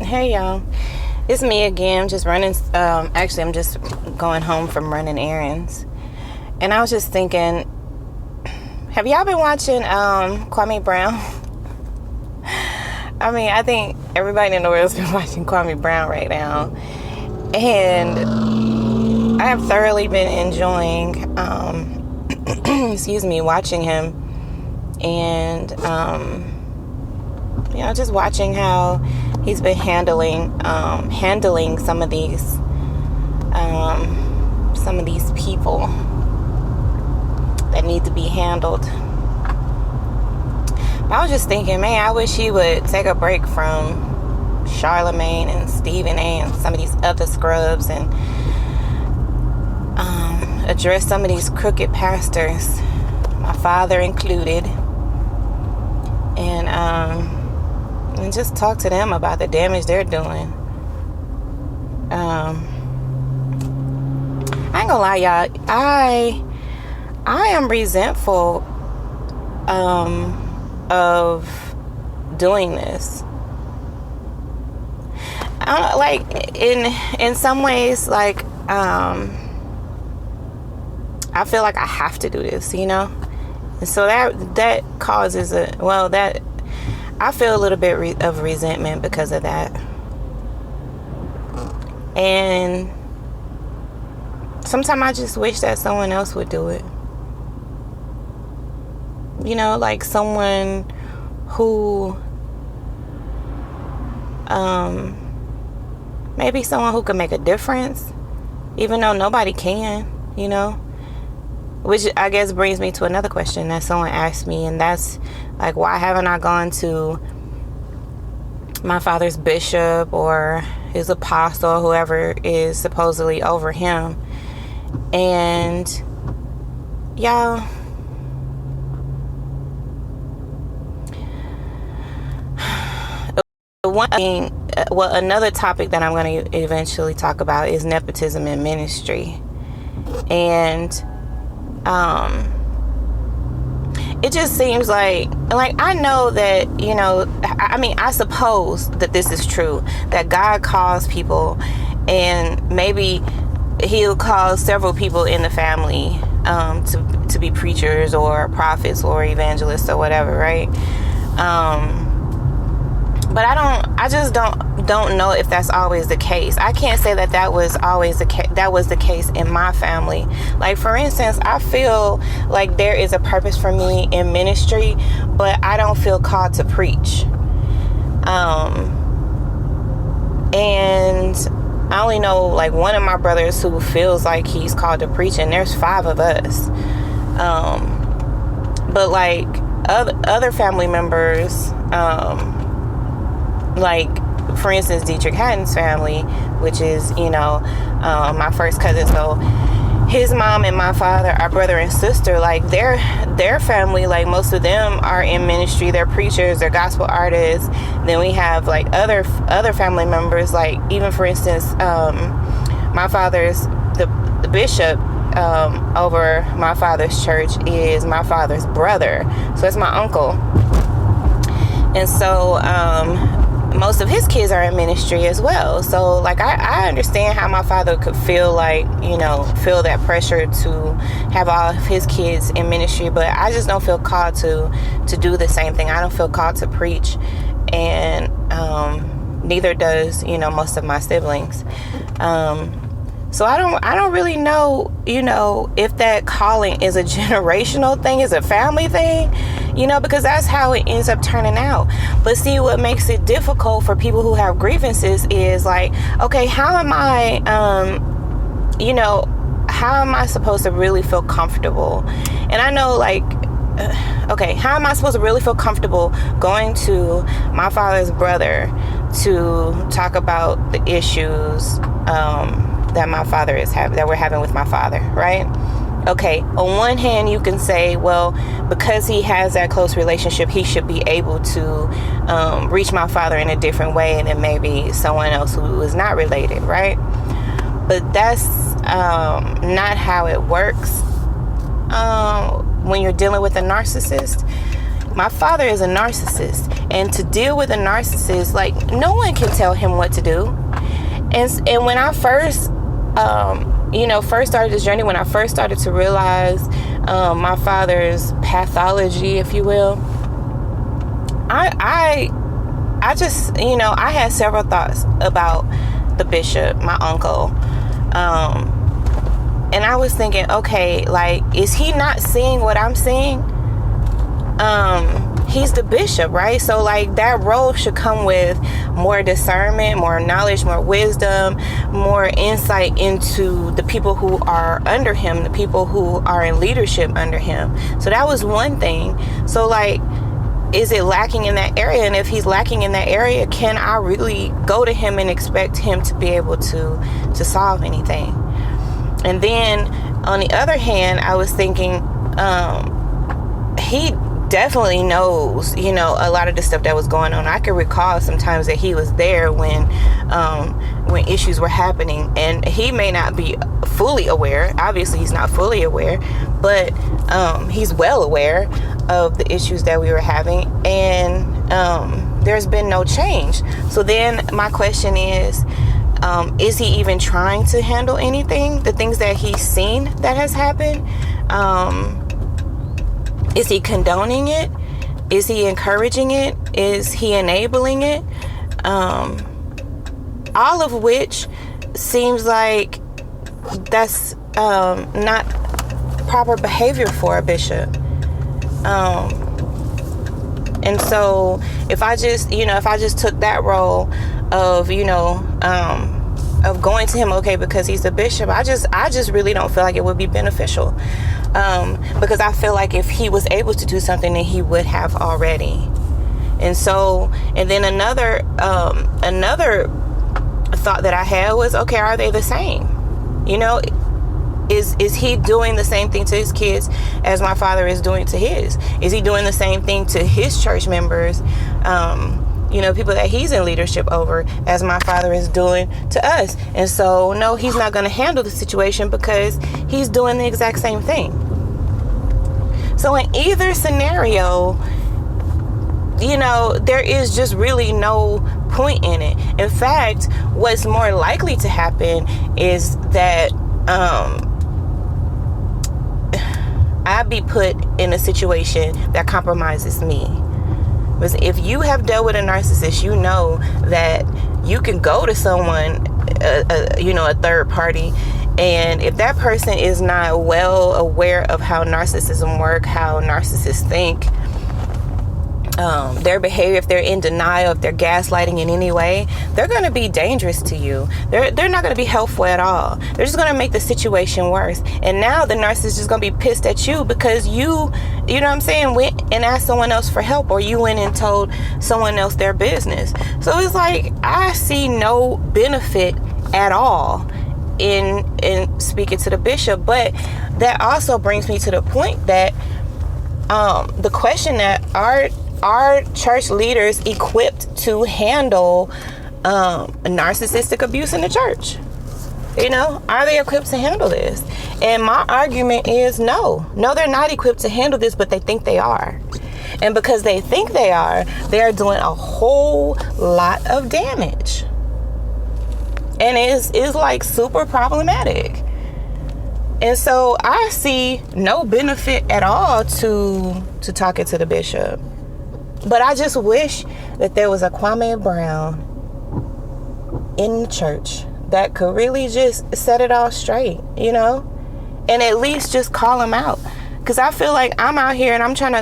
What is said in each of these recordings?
Hey y'all, it's me again. I'm just running. Actually, I'm just going home from running errands, and I was just thinking, have y'all been watching Kwame Brown? I mean, I think everybody in the world's been watching Kwame Brown right now, and I have thoroughly been enjoying, excuse me, watching him, and just watching how he's been handling some of these people that need to be handled. But I was just thinking, man, I wish he would take a break from Charlemagne and Stephen A. and some of these other scrubs and address some of these crooked pastors, my father included, and just talk to them about the damage they're doing. I ain't gonna lie, y'all. I am resentful of doing this. I don't, like in some ways, like I feel like I have to do this, and so that causes that I feel a little bit of resentment because of that. And sometimes I just wish that someone else would do it. Like someone who, maybe someone who can make a difference, even though nobody can, Which I guess brings me to another question that someone asked me, and that's like, why haven't I gone to my father's bishop or his apostle, whoever is supposedly over him? And y'all, another topic that I'm going to eventually talk about is nepotism in ministry. And it just seems like I know that, I suppose that this is true, that God calls people, and maybe he'll call several people in the family to be preachers or prophets or evangelists or whatever, right? But I just don't know if that's always the case. I can't say that was always that was the case in my family. Like, for instance, I feel like there is a purpose for me in ministry, but I don't feel called to preach. And I only know like one of my brothers who feels like he's called to preach, and there's 5 of us. But like other family members, like, for instance, Dietrich Hatton's family, which is, my first cousin. So his mom and my father are brother and sister. Like, their family, like, most of them are in ministry. They're preachers, they're gospel artists. Then we have like other family members, like, even for instance, my father's the bishop over my father's church is my father's brother. So that's my uncle. And so most of his kids are in ministry as well. So like I understand how my father could feel like, feel that pressure to have all of his kids in ministry, but I just don't feel called to do the same thing. I don't feel called to preach, and neither does, most of my siblings. So I don't really know, if that calling is a generational thing, is a family thing, because that's how it ends up turning out. But see, what makes it difficult for people who have grievances is like, okay, how am I supposed to really feel comfortable? And I know, like, okay, how am I supposed to really feel comfortable going to my father's brother to talk about the issues that my father that we're having with my father, right? Okay, on one hand, you can say, well, because he has that close relationship, he should be able to reach my father in a different way than maybe someone else who is not related, right? But that's not how it works when you're dealing with a narcissist. my father is a narcissist, and to deal with a narcissist, like, no one can tell him what to do. And when I first first started this journey, when I first started to realize my father's pathology, if you will, I just, I had several thoughts about the bishop, my uncle. And I was thinking, okay, like, is he not seeing what I'm seeing? He's the bishop, right? So, like, that role should come with more discernment, more knowledge, more wisdom, more insight into the people who are under him, the people who are in leadership under him. So that was one thing. So, like, is it lacking in that area? And if he's lacking in that area, can I really go to him and expect him to be able to solve anything? And then on the other hand, I was thinking, he definitely knows, a lot of the stuff that was going on. I can recall sometimes that he was there when issues were happening, and he may not be fully aware. Obviously, he's not fully aware, but he's well aware of the issues that we were having, and there's been no change. So then my question is he even trying to handle anything? The things that he's seen that has happened? Is he condoning it? Is he encouraging it? Is he enabling it? All of which seems like that's not proper behavior for a bishop. And so if I just took that role of, of going to him, okay, because he's the bishop, I just really don't feel like it would be beneficial. Because I feel like if he was able to do something, then he would have already. And so, and then another thought that I had was, okay, are they the same? Is he doing the same thing to his kids as my father is doing to his? Is he doing the same thing to his church members, people that he's in leadership over, as my father is doing to us? And so, no, he's not going to handle the situation because he's doing the exact same thing. So in either scenario, there is just really no point in it. In fact, what's more likely to happen is that I'd be put in a situation that compromises me. Because if you have dealt with a narcissist, you know that you can go to someone, a third party, and if that person is not well aware of how narcissism works, how narcissists think, their behavior, if they're in denial, if they're gaslighting in any way, they're going to be dangerous to you. They're not going to be helpful at all. They're just going to make the situation worse. And now the narcissist is going to be pissed at you because you went and asked someone else for help, or you went and told someone else their business. So it's like, I see no benefit at all in speaking to the bishop. But that also brings me to the point that the question that are church leaders equipped to handle narcissistic abuse in the church? Are they equipped to handle this? And my argument is no, they're not equipped to handle this, but they think they are. And because they think they are doing a whole lot of damage. And it's like super problematic. And so I see no benefit at all to talking to the bishop. But I just wish that there was a Kwame Brown in the church that could really just set it all straight, and at least just call him out. Because I feel like I'm out here and I'm trying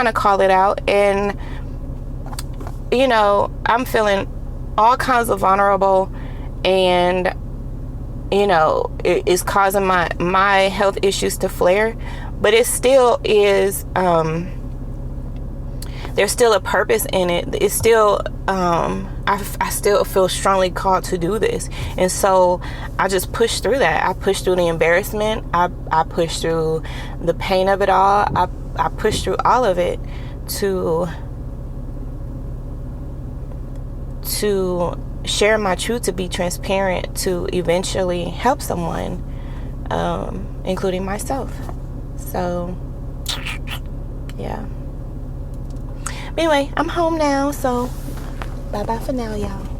to call it out, and I'm feeling all kinds of vulnerable, and it's causing my health issues to flare. But it still is. There's still a purpose in it. It's still, I still feel strongly called to do this. And so I just push through that. I push through the embarrassment. I push through the pain of it all. I push through all of it to share my truth, to be transparent, to eventually help someone, including myself. So, yeah. But anyway, I'm home now, so bye bye for now, y'all.